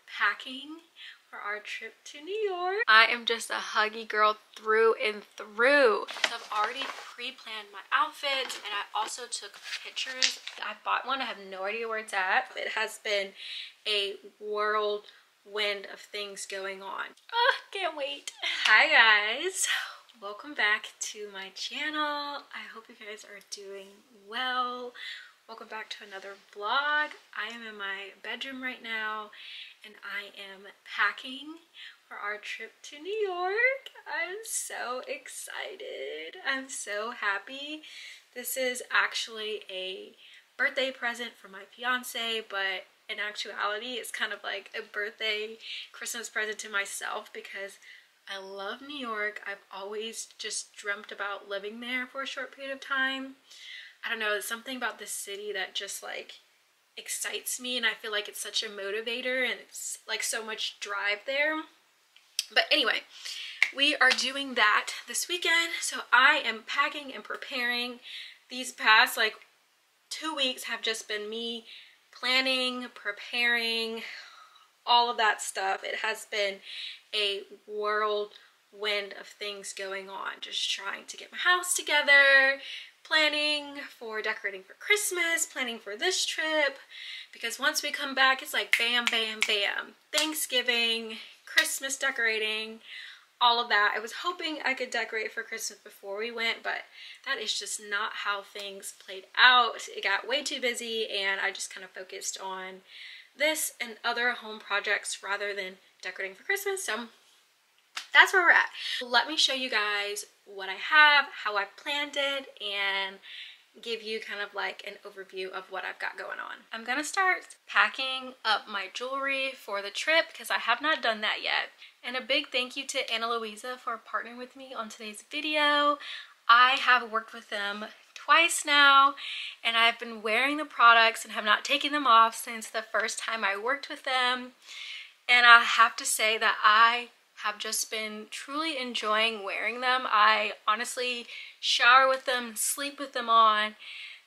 packing for our trip to New York. I am just a huggy girl through and through. So I've already pre-planned my outfits and I also took pictures. I bought one, I have no idea where it's at. It has been a whirlwind of things going on. Can't wait. Hi guys, welcome back to my channel. I hope you guys are doing well. Welcome back to another vlog. I am in my bedroom right now and I am packing for our trip to New York. I'm so excited. I'm so happy. This is actually a birthday present for my fiance, but in actuality it's kind of like a birthday Christmas present to myself because I love New York. I've always just dreamt about living there for a short period of time. I don't know, there's something about this city that just like excites me and I feel like it's such a motivator and it's like so much drive there. But anyway, we are doing that this weekend. So I am packing and preparing. These past like 2 weeks have just been me planning, preparing, all of that stuff. It has been a whirlwind of things going on. Just trying to get my house together, planning for decorating for Christmas, planning for this trip, because once we come back it's like bam bam bam, Thanksgiving, Christmas decorating, all of that. I was hoping I could decorate for Christmas before we went, but that is just not how things played out. It got way too busy and I just kind of focused on this and other home projects rather than decorating for Christmas. So that's where we're at. Let me show you guys what I have, how I planned it, and give you kind of like an overview of what I've got going on. I'm gonna start packing up my jewelry for the trip because I have not done that yet. And a big thank you to Ana Luisa for partnering with me on today's video. I have worked with them twice now and I've been wearing the products and have not taken them off since the first time I worked with them. And I have to say that I have just been truly enjoying wearing them. I honestly shower with them, sleep with them on.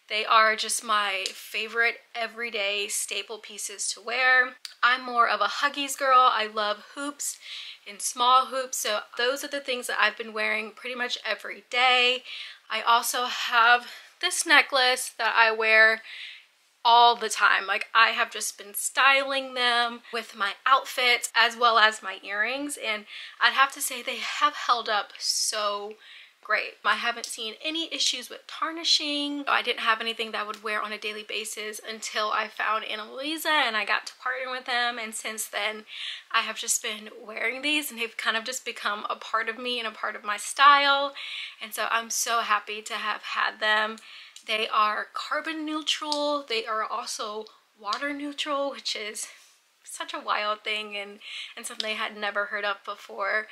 They are just my favorite everyday staple pieces to wear. I'm more of a Huggies girl. I love hoops and small hoops, so those are the things that I've been wearing pretty much every day. I also have this necklace that I wear all the time. Like I have just been styling them with my outfits as well as my earrings, and I'd have to say they have held up so great. I haven't seen any issues with tarnishing. I didn't have anything that I would wear on a daily basis until I found Ana Luisa and I got to partner with them, and since then I have just been wearing these and they've kind of just become a part of me and a part of my style, and so I'm so happy to have had them. They are carbon neutral. They are also water neutral, which is such a wild thing and something I had never heard of before.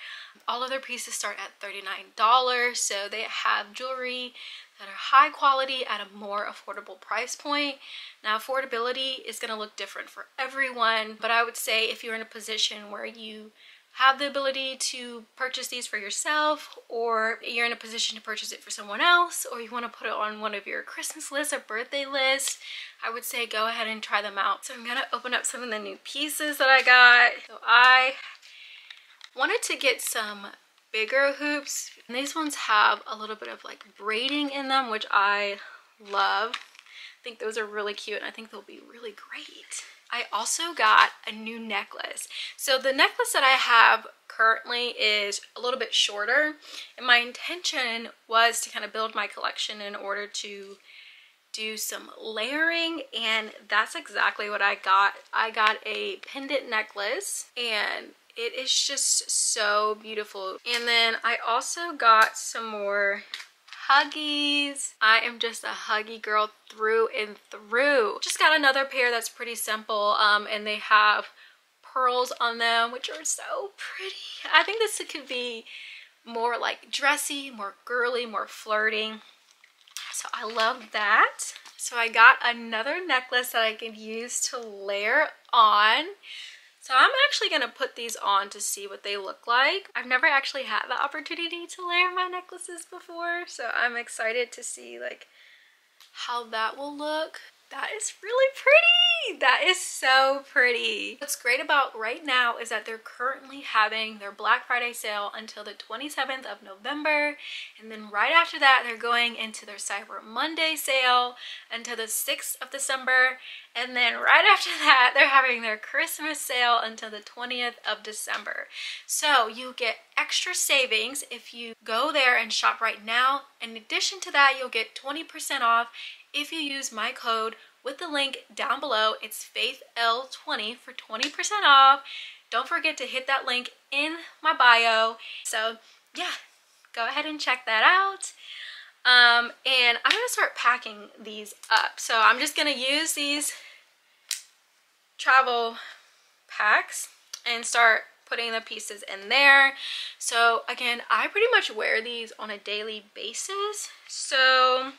All of their pieces start at $39, so they have jewelry that are high quality at a more affordable price point. Now, affordability is going to look different for everyone, but I would say if you're in a position where you have the ability to purchase these for yourself, or you're in a position to purchase it for someone else, or you want to put it on one of your Christmas lists or birthday lists, I would say go ahead and try them out. So I'm gonna open up some of the new pieces that I got. So I wanted to get some bigger hoops, and these ones have a little bit of like braiding in them, which I love. I think those are really cute and I think they'll be really great. I also got a new necklace. So the necklace that I have currently is a little bit shorter, and my intention was to kind of build my collection in order to do some layering, and that's exactly what I got. I got a pendant necklace and it is just so beautiful. And then I also got some more Huggies. I am just a huggy girl through and through. Just got another pair that's pretty simple, and they have pearls on them, which are so pretty. I think this could be more like dressy, more girly, more flirting. So I love that. So I got another necklace that I can use to layer on. So I'm actually going to put these on to see what they look like. I've never actually had the opportunity to layer my necklaces before, so I'm excited to see like how that will look. That is really pretty. That is so pretty. What's great about right now is that they're currently having their Black Friday sale until the 27th of November. And then right after that, they're going into their Cyber Monday sale until the 6th of December. And then right after that, they're having their Christmas sale until the 20th of December. So you get extra savings if you go there and shop right now. In addition to that, you'll get 20% off if you use my code with the link down below. It's FaithL20 for 20% off. Don't forget to hit that link in my bio. So yeah, go ahead and check that out. And I'm gonna start packing these up. So I'm just gonna use these travel packs and start putting the pieces in there. So again, I pretty much wear these on a daily basis. So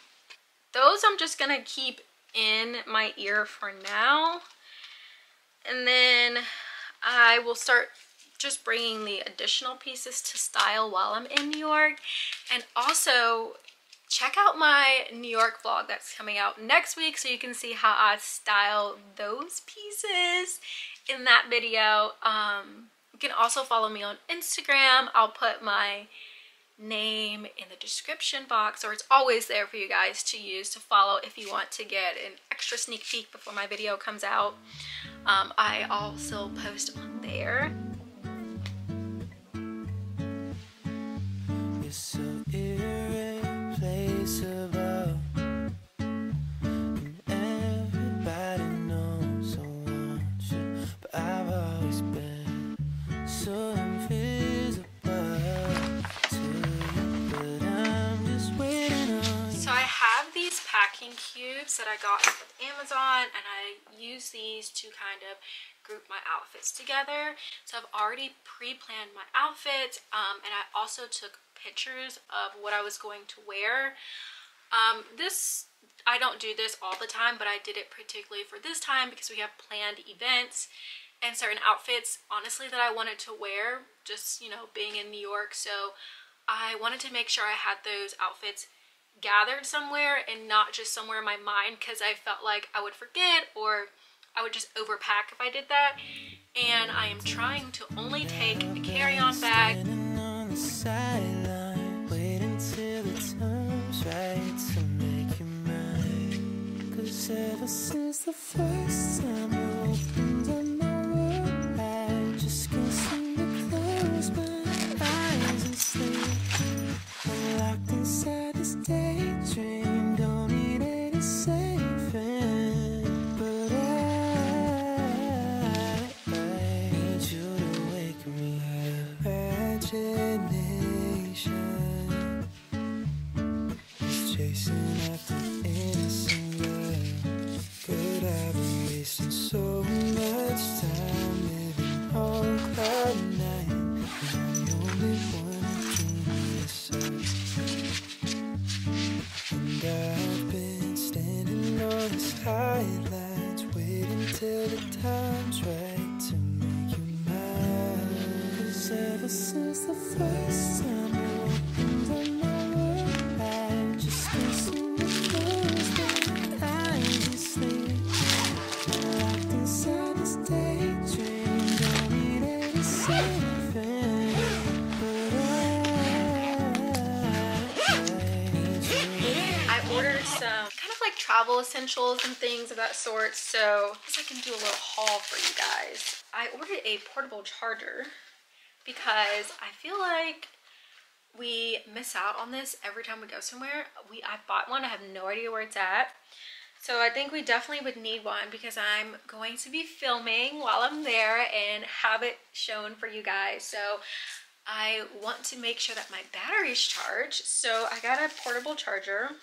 those I'm just gonna keep in my ear for now. And then I will start just bringing the additional pieces to style while I'm in New York. And also check out my New York vlog that's coming out next week so you can see how I style those pieces in that video. You can also follow me on Instagram. I'll put my name in the description box, or it's always there for you guys to use to follow if you want to get an extra sneak peek before my video comes out. I also post on there. You're so irreplaceable, and everybody knows I want you, but I've always been so invisible. Packing cubes that I got with Amazon, and I use these to kind of group my outfits together. So I've already pre-planned my outfits, and I also took pictures of what I was going to wear. I don't do this all the time, but I did it particularly for this time because we have planned events and certain outfits, honestly, that I wanted to wear, just, you know, being in New York. So I wanted to make sure I had those outfits gathered somewhere and not just somewhere in my mind, because I felt like I would forget or I would just overpack if I did that. And I am trying to only take a carry-on bag. On the sideline, waiting till the time's right to make you mine. 'Cause ever since the first time you opened up my world, I just can't seem to close my eyes and sleep. I'm locked inside this daydream, don't need any saving, but I need you to wake me up. Imagination is chasing after innocent love. Could I be wasting so much time living on cloud nine? I'm the only one who dreams this up. And I've been standing on these highlights, waiting till the time's right to make you mine. 'Cause ever since the first time you opened up my world, I just can't seem to close my eyes and sleep. I'm locked inside this daydream, don't need any saving, but I ordered some kind of like travel essentials and things of that sort, so I guess I can do a little haul for you guys. I ordered a portable charger because I feel like we miss out on this every time we go somewhere. I bought one, I have no idea where it's at. So I think we definitely would need one because I'm going to be filming while I'm there and have it shown for you guys. So I want to make sure that my battery's charged. So I got a portable charger.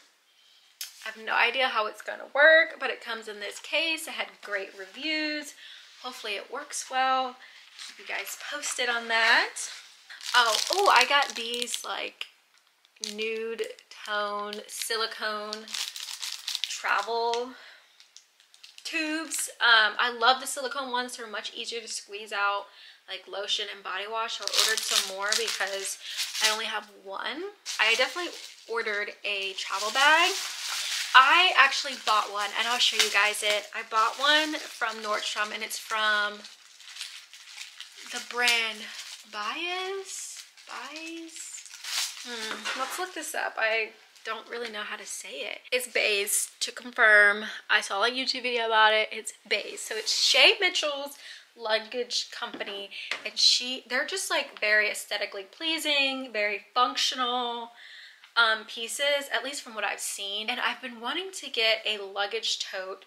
I have no idea how it's gonna work, but it comes in this case. It had great reviews. Hopefully it works well. Keep you guys posted on that. Oh, I got these like nude tone silicone travel tubes. I love the silicone ones. They're much easier to squeeze out like lotion and body wash. I ordered some more because I only have one. I definitely ordered a travel bag. I actually bought one, and I'll show you guys it. I bought one from Nordstrom, and it's from the brand Bias. Let's look this up. I don't really know how to say it. It's Bays, to confirm. I saw a YouTube video about it. It's Bays. So it's Shay Mitchell's luggage company, and they're just like very aesthetically pleasing, very functional pieces, at least from what I've seen. And I've been wanting to get a luggage tote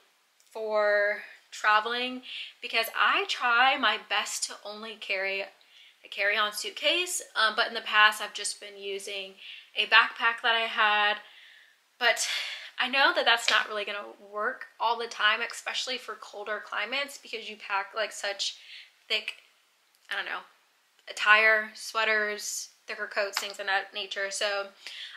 for traveling because I try my best to only carry a carry-on suitcase, but in the past I've just been using a backpack that I had. But I know that that's not really gonna work all the time, especially for colder climates, because you pack like such thick, I don't know, attire, sweaters, thicker coats, things of that nature. So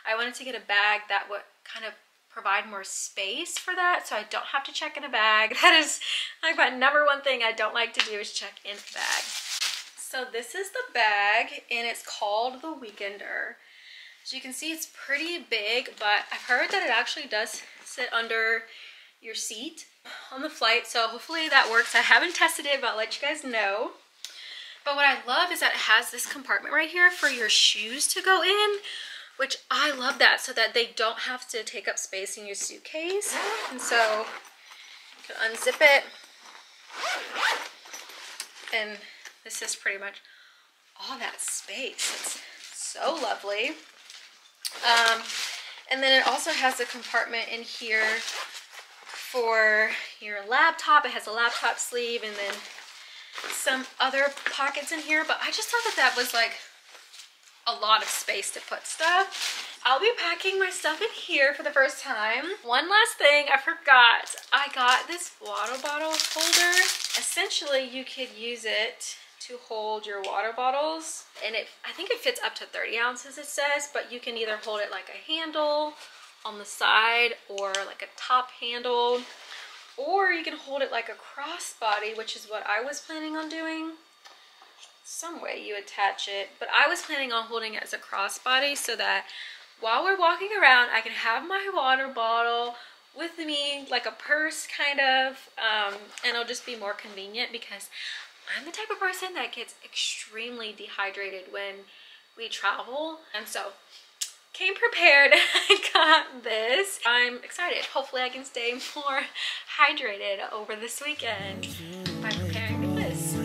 I wanted to get a bag that would kind of provide more space for that, so I don't have to check in a bag. That is like my number one thing I don't like to do, is check in a bag. So this is the bag, and it's called the Weekender. So you can see it's pretty big, but I've heard that it actually does sit under your seat on the flight, so hopefully that works. I haven't tested it, but I'll let you guys know. But what I love is that it has this compartment right here for your shoes to go in, which I love that, so that they don't have to take up space in your suitcase. And so you can unzip it, and this is pretty much all that space. It's so lovely. And then it also has a compartment in here for your laptop. It has a laptop sleeve and then some other pockets in here, but I just thought that that was like a lot of space to put stuff. I'll be packing my stuff in here for the first time. One last thing I forgot. I got this water bottle holder. Essentially, you could use it to hold your water bottles, and I think it fits up to 30 ounces, it says, but you can either hold it like a handle on the side or like a top handle, or you can hold it like a crossbody, which is what I was planning on doing. Some way you attach it, but I was planning on holding it as a crossbody so that while we're walking around, I can have my water bottle with me, like a purse kind of, and it'll just be more convenient because I'm the type of person that gets extremely dehydrated when we travel. And so, came prepared. I got this. I'm excited. Hopefully I can stay more hydrated over this weekend by preparing for this.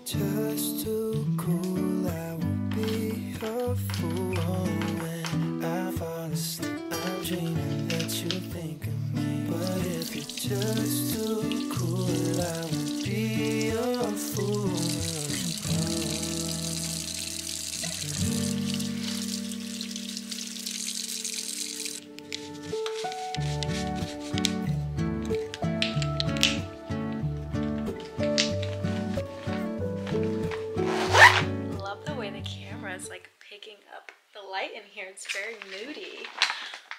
Just too cool, I won't be a fool. When I fall asleep, I'm dreaming that you think of me. But if you're just too cool, I won't be a fool. Like picking up the light in here. It's very moody.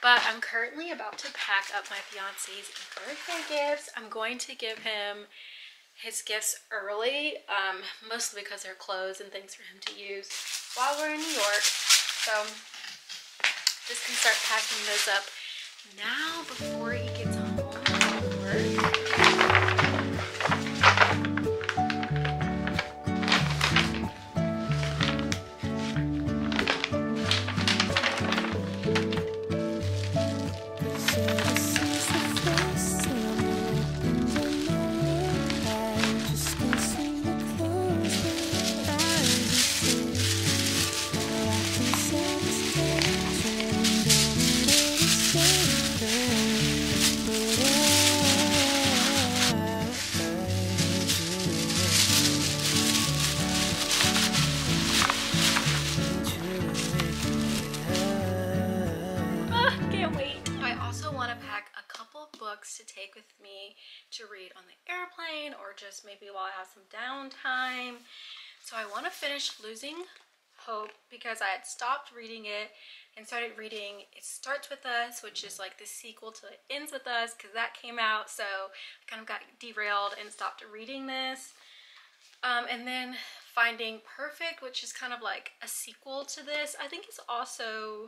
But I'm currently about to pack up my fiance's birthday gifts. I'm going to give him his gifts early, mostly because they're clothes and things for him to use while we're in New York. So just can start packing those up now before he gets home from work. To take with me to read on the airplane, or just maybe while I have some downtime. So I want to finish Losing Hope because I had stopped reading it and started reading It Starts With Us, which is like the sequel to It Ends With Us, because that came out. So I kind of got derailed and stopped reading this. And then Finding Perfect, which is kind of like a sequel to this. I think it's also,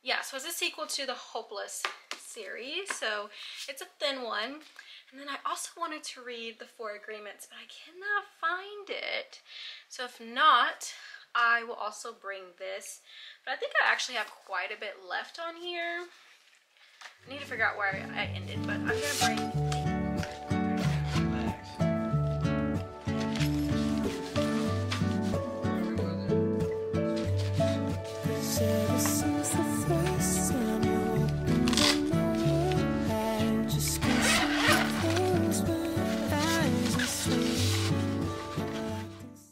yeah, so it's a sequel to the Hopeless series. So it's a thin one. And then I also wanted to read the Four Agreements, but I cannot find it. So if not, I will also bring this. But I think I actually have quite a bit left on here. I need to figure out where I ended, but I'm gonna bring.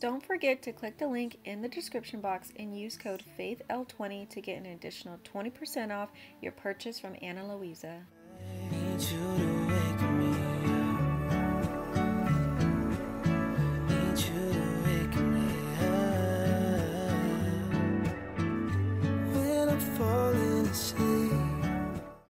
Don't forget to click the link in the description box and use code FAITHL20 to get an additional 20% off your purchase from Ana Luisa.